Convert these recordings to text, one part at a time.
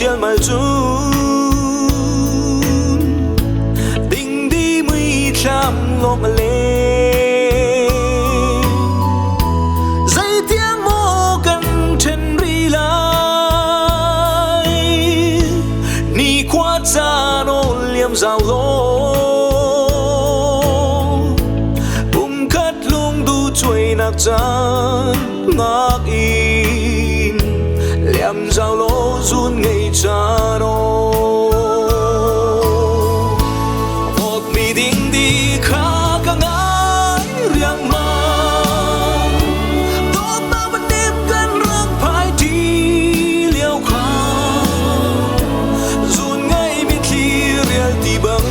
chiel mal chun ding đi mui cham ngọc lên dây tiếng mô cần chân ri lại ni qua cha nô liêm rào lô bùng cắt lung du chuối nạc chan ngạc in liêm rào lô run ngày cha nô một mi ding đi khá cả ngái riêng mà tốt ta vẫn đêm gần răng phải đi liêu khá run ngay mi khi riêng thì bằng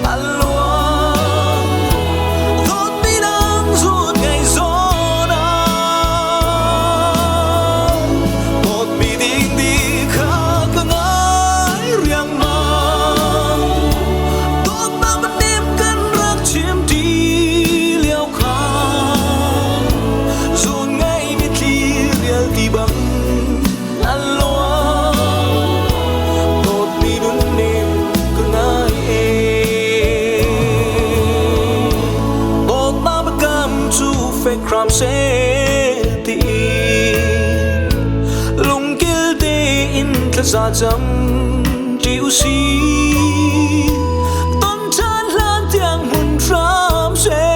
ăn loa tốt mi đang run ngày gió na một mi ding đi khá cả ngái riêng mà tốt ta vẫn đêm gần răng chiếm đi liêu khá run ngay mi khi riêng thì bằng ăn loa tốt mi đun đêm cứ ngái tốt ta bất cam chu phê kram sẽ tì lung kil te in thla za cham triu si ton chan lan tiang mun ram se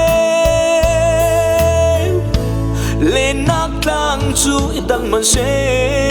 lên nát lang chu đăng man se